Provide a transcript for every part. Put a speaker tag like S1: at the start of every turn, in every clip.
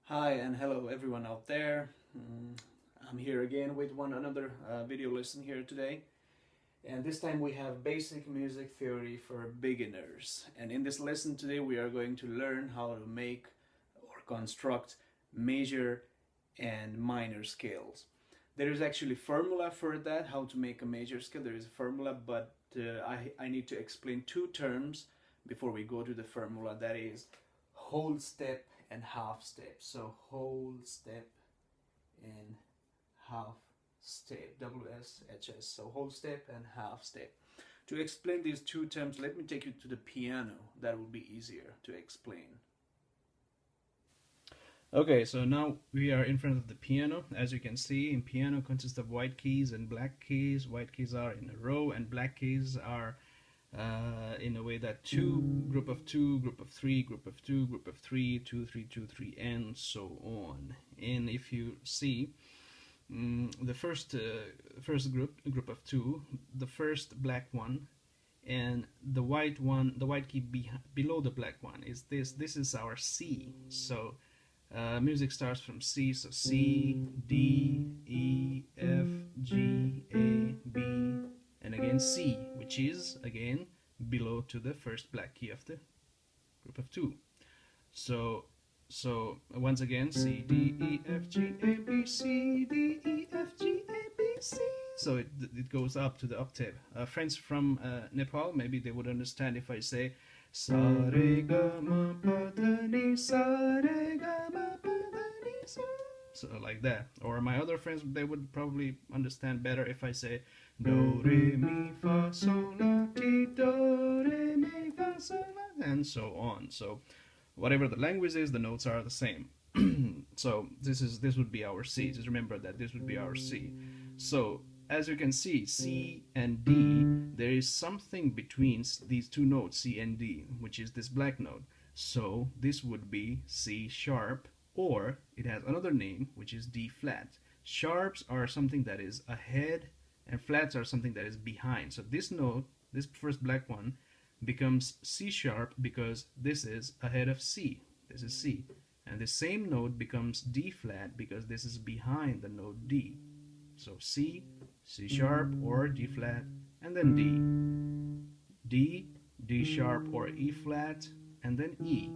S1: Hi and hello everyone out there. I'm here again with one another video lesson here today. And this time we have basic music theory for beginners. And in this lesson today we are going to learn how to make or construct major and minor scales. There is actually formula for that, how to make a major scale. There is a formula, but I need to explain two terms before we go to the formula. That is whole step and half step. So whole step and half step, WSHS. So whole step and half step. To explain these two terms, let me take you to the piano. That will be easier to explain. Okay, so now we are in front of the piano. As you can see, in piano consists of white keys and black keys. White keys are in a row and black keys are in a way that group of two, group of three, group of two, group of three, 2, 3, 2, 3, and so on. And if you see the first group of two, the first black one, and the white one, the white key below the black one is this. This is our C. So music starts from C. So C, D, E, F, G, A, B, and again C, which is again below to the first black key of the group of two. So once again, C, D, E, F, G, A, B, C, D, E, F, G, A, B, C. So it goes up to the octave. Friends from Nepal, maybe they would understand if I say sa re ga ma pa da ni sa re ga ma pa da ni sa. So like that. Or my other friends, they would probably understand better if I say do re mi fa sol la ti do re mi fa sol la, and so on. So whatever the language is, the notes are the same. So this would be our C. Just remember that this would be our C. So as you can see, C and D, there is something between these two notes, C and D, which is this black note. So this would be C sharp, or it has another name, which is D flat. Sharps are something that is ahead, and flats are something that is behind. So this note, this first black one, becomes C sharp because this is ahead of C. This is C. And the same note becomes D flat because this is behind the note D. So C, C sharp or D flat, and then D. D, D sharp or E flat, and then E.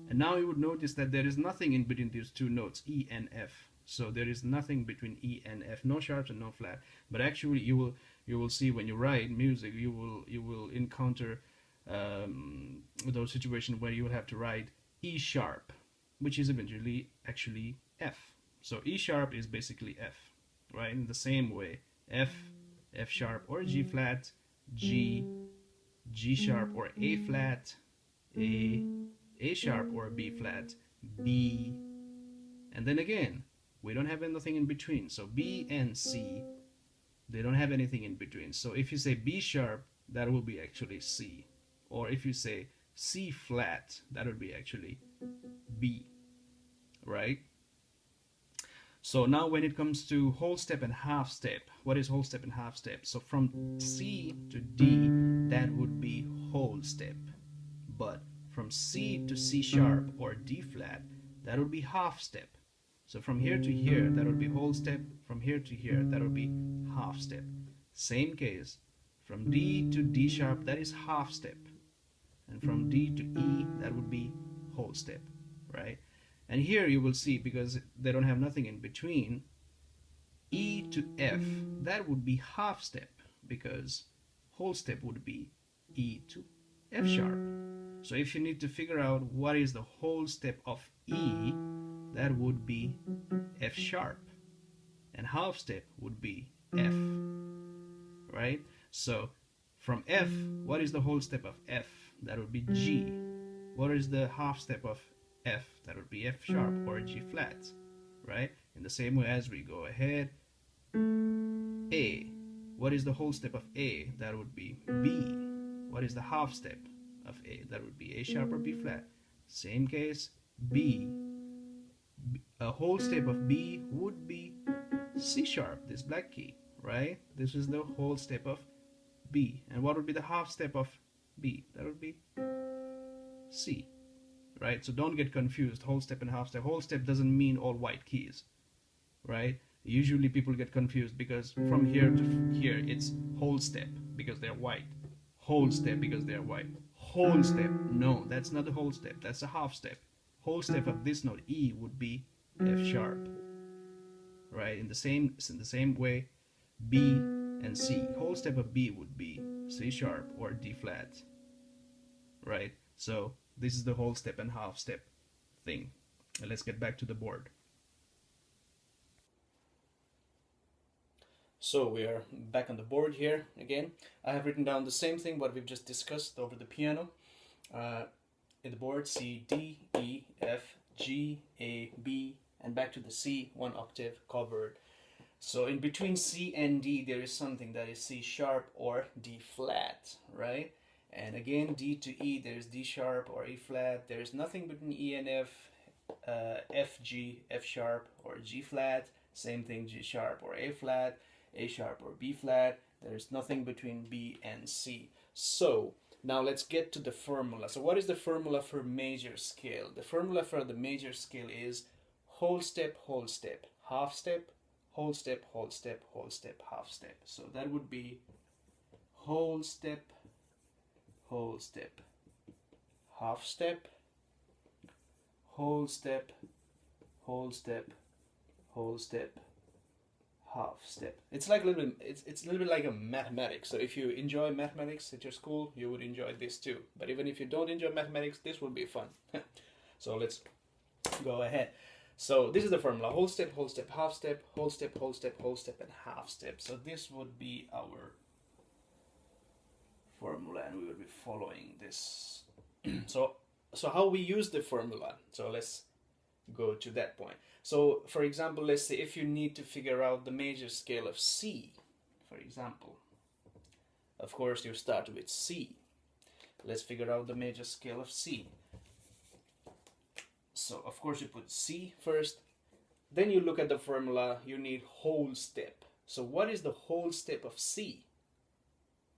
S1: And now you would notice that there is nothing in between these two notes, E and F. So there is nothing between E and F, no sharps and no flat. But actually you will see when you write music, you will encounter those situations where you will have to write E sharp, which is eventually actually F. So E sharp is basically F, right? In the same way, F, F sharp or G flat, G, G sharp or A flat, A sharp or B flat, B, and then again, we don't have anything in between. So B and C, they don't have anything in between. So if you say B sharp, that will be actually C. Or if you say C flat, that would be actually B, right? So now when it comes to whole step and half step, what is whole step and half step? So from C to D, that would be whole step. But from C to C sharp or D flat, that would be half step. So from here to here, that would be whole step. From here to here, that would be half step. Same case, from D to D sharp, that is half step. And from D to E, that would be whole step, right? And here you will see, because they don't have nothing in between, E to F, that would be half step, because whole step would be E to F sharp. So if you need to figure out what is the whole step of E, that would be F sharp. And half step would be F, right? So from F, what is the whole step of F? That would be G. What is the half step of F? That would be F sharp or G flat, right? In the same way as we go ahead, A. What is the whole step of A? That would be B. What is the half step of A? That would be A sharp or B flat. Same case, B. A whole step of B would be C sharp, this black key, right? This is the whole step of B. And what would be the half step of B? That would be C. right? So don't get confused. Whole step and half step. Whole step doesn't mean all white keys, right? Usually people get confused because from here to here it's whole step because they're white, whole step because they're white, whole step. No, that's not a whole step. That's a half step. Whole step of this note E would be F sharp, right? In the same way, B and C. Whole step of B would be C sharp or D flat, right? So this is the whole step and half step thing. And let's get back to the board. So we are back on the board here again. I have written down the same thing what we've just discussed over the piano. In the board, C, D, E, F, G, A, B, and back to the C, one octave covered. So in between C and D, there is something that is C sharp or D flat, right? And again, D to E, there's D sharp or E flat. There's nothing between E and F, F, G, F sharp or G flat. Same thing, G sharp or A flat, A sharp or B flat. There's nothing between B and C. So now let's get to the formula. So what is the formula for major scale? The formula for the major scale is whole step, half step, whole step, whole step, whole step, half step. So that would be whole step, half step, whole step, whole step, whole step, half step. It's like a little bit, it's a little bit like a mathematics. So if you enjoy mathematics at your school, you would enjoy this too. But even if you don't enjoy mathematics, this will be fun. So let's go ahead. So this is the formula: whole step, half step, whole step, whole step, whole step, and half step. So this would be our formula, and we will be following this. So how we use the formula? So let's go to that point. So for example, let's say if you need to figure out the major scale of C, for example, of course you start with C. Let's figure out the major scale of C. So of course you put C first, then you look at the formula, you need whole step. So what is the whole step of C?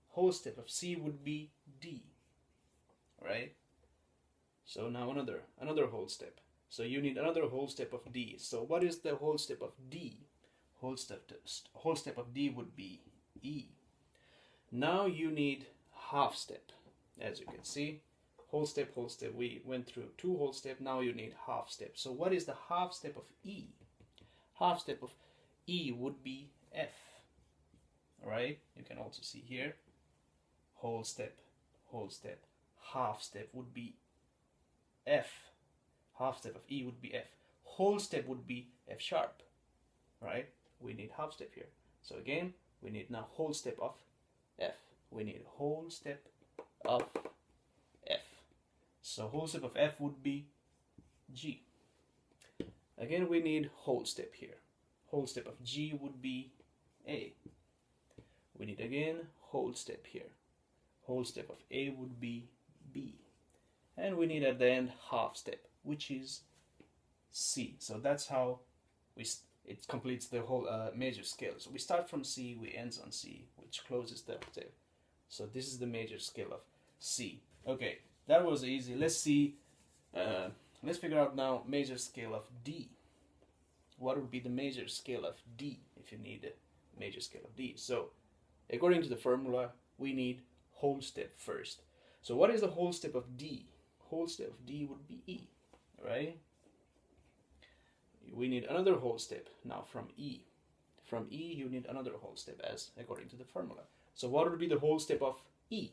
S1: Whole step of C would be D, right? So now another whole step. So you need another whole step of D. So what is the whole step of D? Whole step of D would be E. Now you need half step. As you can see, whole step, we went through two whole step. Now you need half step. So what is the half step of E? Half step of E would be F, right? You can also see here, whole step, half step would be F. Half step of E would be F. Whole step would be F sharp, right? We need half step here. So again, we need now whole step of F. We need whole step of F. So whole step of F would be G. Again, we need whole step here. Whole step of G would be A. We need again whole step here. Whole step of A would be B. And we need at the end half step, which is C. So that's how it completes the whole major scale. So we start from C, we end on C, which closes the octave. So this is the major scale of C. Okay, that was easy. Let's see. Let's figure out now major scale of D. What would be the major scale of D if you need a major scale of D? So according to the formula, we need whole step first. So what is the whole step of D? Whole step of D would be E, right? We need another whole step now from E. From E, you need another whole step as according to the formula. So what would be the whole step of E?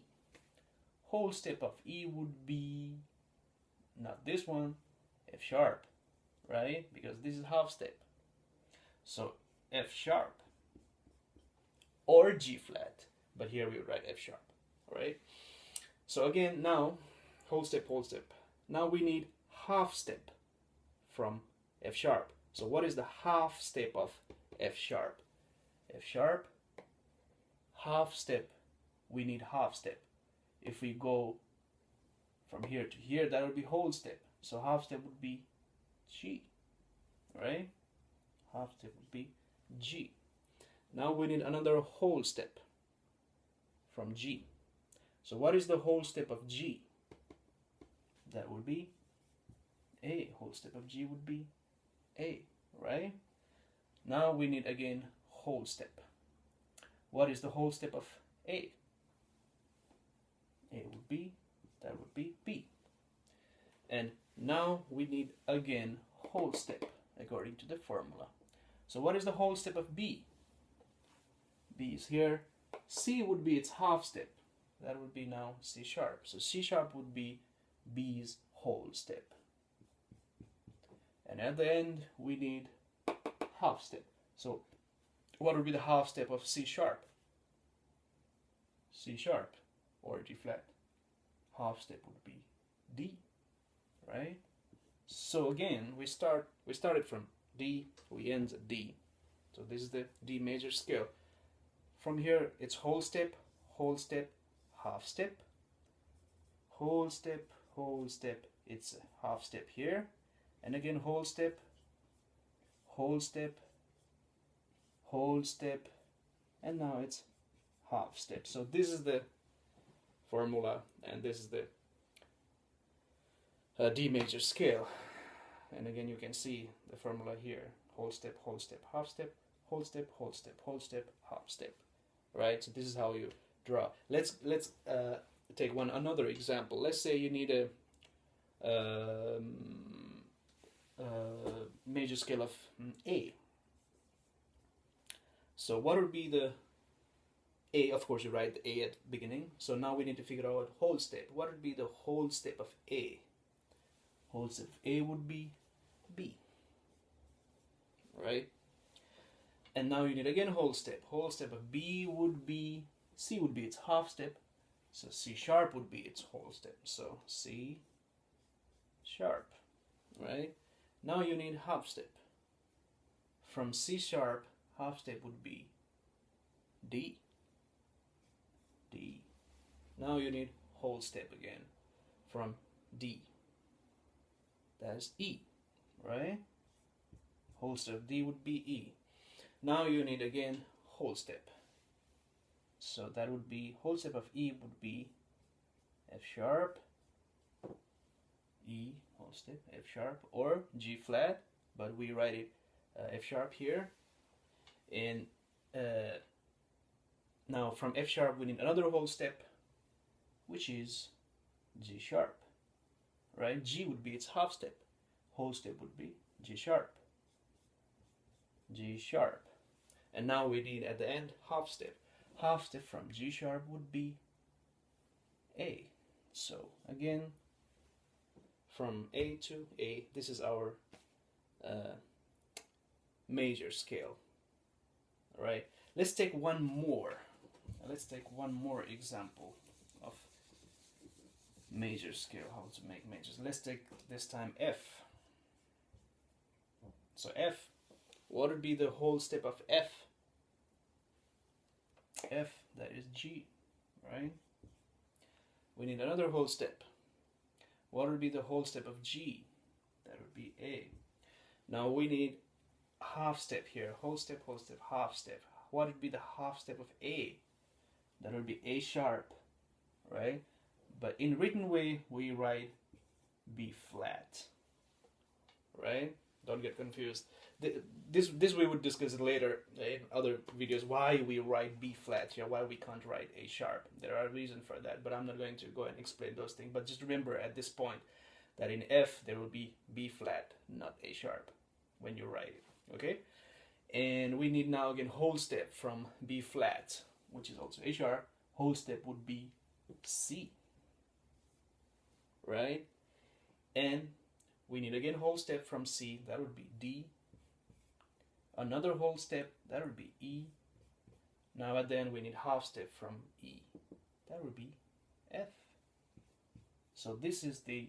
S1: Whole step of E would be not this one, F sharp, right? Because this is half step. So F sharp or G flat, but here we write F sharp, right? So again, now whole step. Now we need half step from F sharp. So what is the half step of F sharp? F sharp, half step, we need half step. If we go from here to here, that would be whole step. So half step would be G, right? Half step would be G. Now we need another whole step from G. So what is the whole step of G? That would be A. Whole step of G would be A, right? Now we need again whole step. What is the whole step of A? A would be, that would be B. And now we need again whole step according to the formula. So what is the whole step of B? B is here. C would be its half step. That would be now C sharp. So C sharp would be B's whole step. And at the end we need half step. So what would be the half step of C sharp? C sharp or G flat. Half step would be D, right? So again, we started from D, we end at D. So this is the D major scale. From here, it's whole step, half step, whole step, it's a half step here, and again whole step, and now it's half step. So this is the formula, and this is the D major scale. And again, you can see the formula here: whole step, half step, whole step, half step. Right? So this is how you draw. Let's take another example. Let's say you need a major scale of A. So what would be the A? Of course, you write the A at the beginning. So now we need to figure out whole step. What would be the whole step of A? Whole step of A would be B. Right? And now you need again whole step. Whole step of B would be, C would be its half step. So C sharp would be its whole step. So C sharp, right? Now you need half step. From C sharp, half step would be D. D. Now you need whole step again. From D. That's E, right? Whole step of D would be E. Now you need again whole step. So that would be, whole step of E would be F sharp, E, whole step, F sharp, or G flat, but we write it F sharp here. And now from F sharp we need another whole step, which is G sharp, right? G would be its half step. Whole step would be G sharp. G sharp. And now we need at the end half step. Half step from G sharp would be A. So again, from A to A, this is our major scale. All right, let's take one more. Let's take one more example of major scale, how to make majors. Let's take this time F. So F, what would be the whole step of F? F, that is G, right? We need another whole step. What would be the whole step of G? That would be A. Now we need half step here. Whole step, half step. What would be the half step of A? That would be A sharp, right? But in written way, we write B flat, right? Don't get confused. This we would discuss it later in other videos, why we write B flat here, why we can't write A sharp. There are reasons for that, but I'm not going to go and explain those things. But just remember at this point that in F there will be B flat, not A sharp when you write it, okay? And we need now again whole step from B flat, which is also A sharp. Whole step would be C, right? And we need again whole step from C, that would be D. Another whole step, that would be E. Now at the end we need half step from E, that would be F. So this is the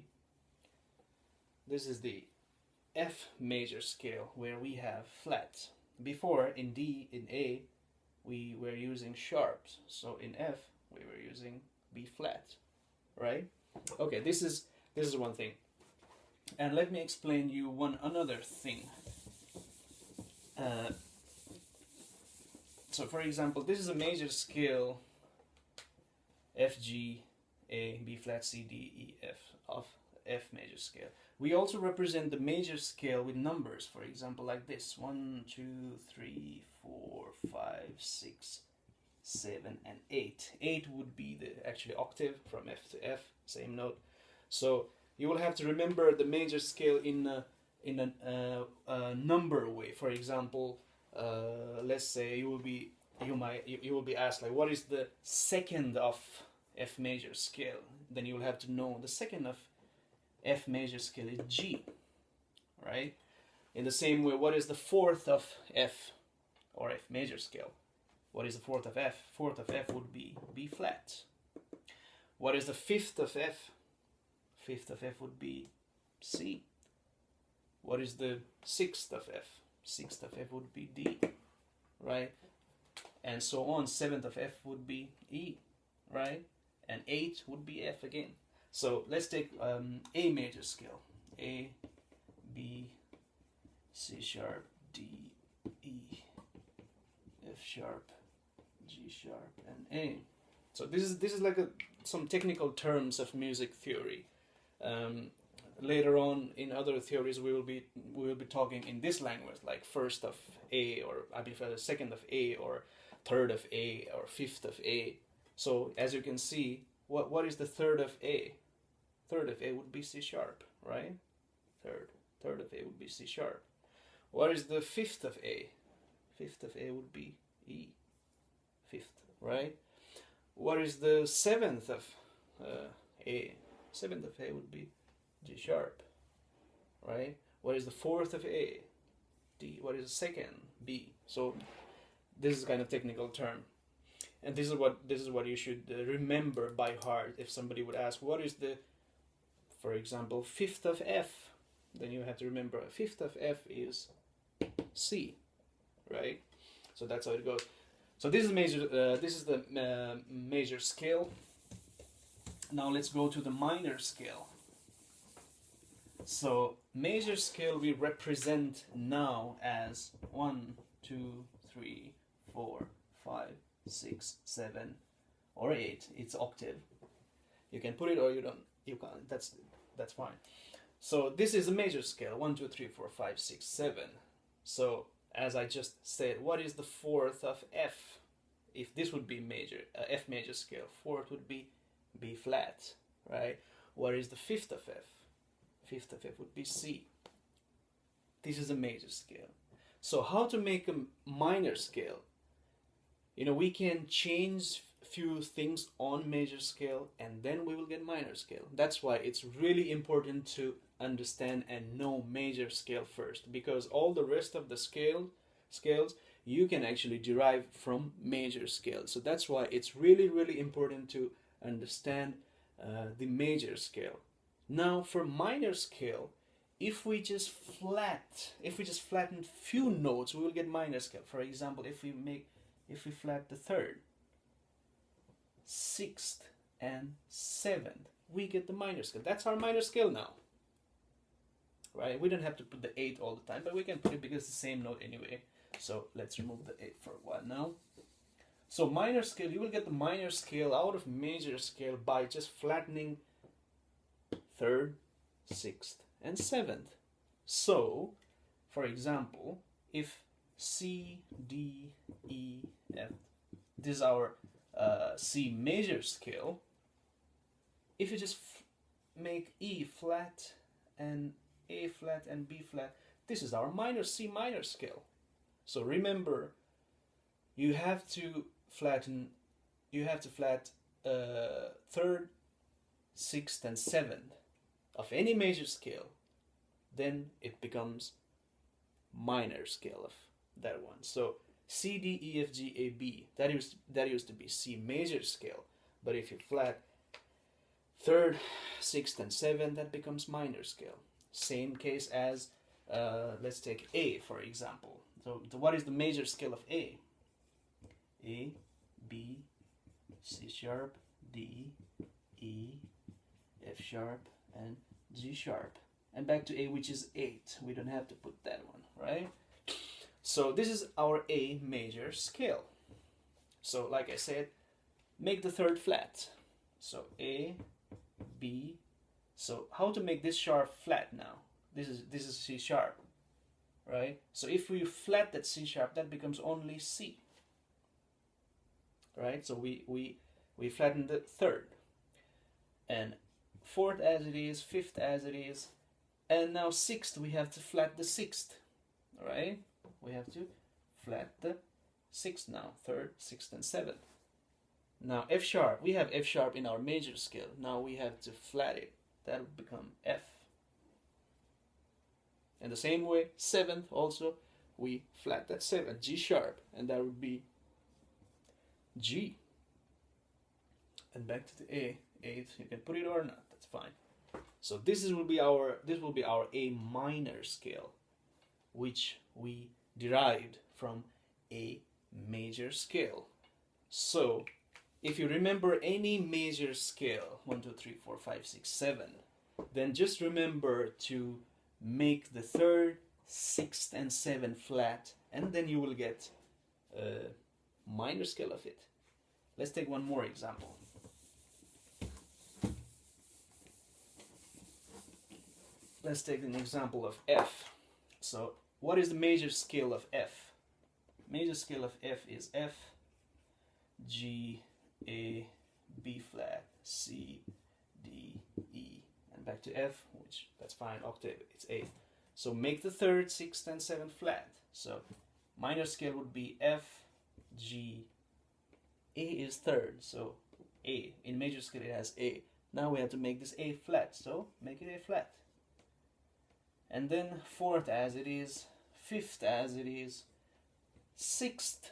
S1: F major scale where we have flats. Before in D, in A, we were using sharps. So in F we were using B flat, right? Okay, this is one thing. And let me explain you another thing. So for example, this is a major scale F, G, A, B flat, C, D, E, F of F major scale. We also represent the major scale with numbers, for example, like this: 1, 2, 3, 4, 5, 6, 7, and 8. 8 would be the actually octave from F to F, same note. So you will have to remember the major scale in a number way. For example, let's say you will be asked, like, what is the second of F major scale? Then you will have to know the second of F major scale is G, right? In the same way, what is the fourth of F or F major scale? What is the fourth of F? Fourth of F would be B flat. What is the fifth of F? Fifth of F would be C. What is the sixth of F? Sixth of F would be D, right? And so on. Seventh of F would be E, right? And eighth would be F again. So let's take A major scale. A, B, C sharp, D, E, F sharp, G sharp, and A. So this is like some technical terms of music theory. Later on in other theories we will be talking in this language, like first of A, or I prefer second of A, or third of A, or fifth of A. So as you can see, what is the third of A? Third of A would be C sharp, right? Third of A would be C sharp. What is the fifth of A? Fifth of A would be E. Fifth, right? What is the seventh of A? Seventh of A would be G sharp, right? What is the fourth of A? D. What is the second? B. So this is kind of technical term, and this is what you should remember by heart. If somebody would ask, what is the, for example, fifth of F? Then you have to remember fifth of F is C, right? So that's how it goes. So this is major. This is the major scale. Now let's go to the minor scale. So major scale we represent now as 1, 2, 3, 4, 5, 6, 7, or 8. It's octave. You can put it or you don't. You can't. That's fine. So this is a major scale: 1, 2, 3, 4, 5, 6, 7. So as I just said, what is the fourth of F? If this would be major, F major scale, fourth would be B flat, right? What is the fifth of F? Fifth of F would be C. This is a major scale. So how to make a minor scale? You know, we can change few things on major scale and then we will get minor scale. That's why it's really important to understand and know major scale first, because all the rest of the scales you can actually derive from major scale. So that's why it's really important to understand the major scale. Now for minor scale, if we just flatten few notes, we will get minor scale. For example, if we flat the third, sixth, and seventh, we get the minor scale. That's our minor scale now, right? We don't have to put the 8 all the time, but we can put it because it's the same note anyway. So let's remove the 8 for a while now. So minor scale, you will get the minor scale out of major scale by just flattening third, sixth, and seventh. So, for example, if C, D, E, F, this is our C major scale, if you just make E flat and A flat and B flat, this is our minor C minor scale. So remember, you have to flat third, sixth, and seventh of any major scale, then it becomes minor scale of that one. So C, D, E, F, G, A, B, that used to be C major scale, but if you flat third, sixth, and seventh, that becomes minor scale. Same case as let's take A for example. So what is the major scale of A? A, B, C sharp, D, E, F sharp, and G sharp. And back to A, which is 8. We don't have to put that one, right? So this is our A major scale. So like I said, make the third flat. So A, B, So how to make this sharp flat now? This is C sharp, right? So if we flat that C sharp, that becomes only C, right? So we flatten the third, and fourth as it is, fifth as it is, and now sixth we have to flat the sixth, right? We have to flat the sixth now, third, sixth, and seventh. Now F sharp, we have F sharp in our major scale. Now we have to flat it. That will become F. And the same way, seventh also, we flat that seventh, G sharp, and that would be G. And back to the A, eighth, you can put it or not, that's fine. So this will be our A minor scale, which we derived from A major scale. So if you remember any major scale, 1, 2, 3, 4, 5, 6, 7, then just remember to make the third, sixth, and seventh flat, and then you will get a minor scale of it. Let's take one more example. Let's take an example of F. So what is the major scale of F? Major scale of F is F, G, A, B flat, C, D, E, and back to F, which that's fine, octave, it's eighth. So make the third, sixth, and seventh flat. So minor scale would be F, G, A is third, so A. In major scale it has A. Now we have to make this A flat, so make it A flat. And then fourth as it is, fifth as it is, sixth,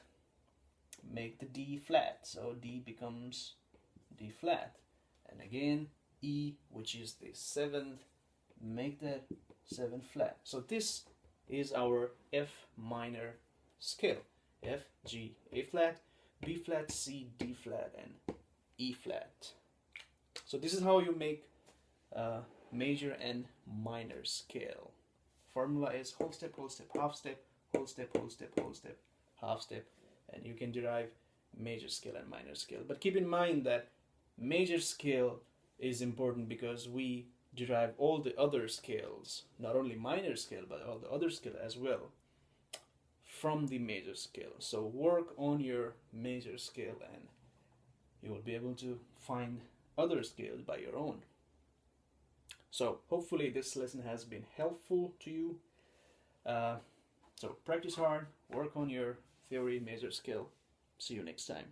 S1: make the D flat, so D becomes D flat. And again, E, which is the seventh, make that seventh flat. So this is our F minor scale. F, G, A flat, B flat, C, D flat, and E flat. So this is how you make major and minor scale. Formula is whole step, half step, whole step, whole step, whole step, half step, and you can derive major scale and minor scale. But keep in mind that major scale is important because we derive all the other scales, not only minor scale, but all the other scale as well, from the major scale. So work on your major scale and you will be able to find other scales by your own. So hopefully this lesson has been helpful to you. So practice hard, work on your theory, major scale. See you next time.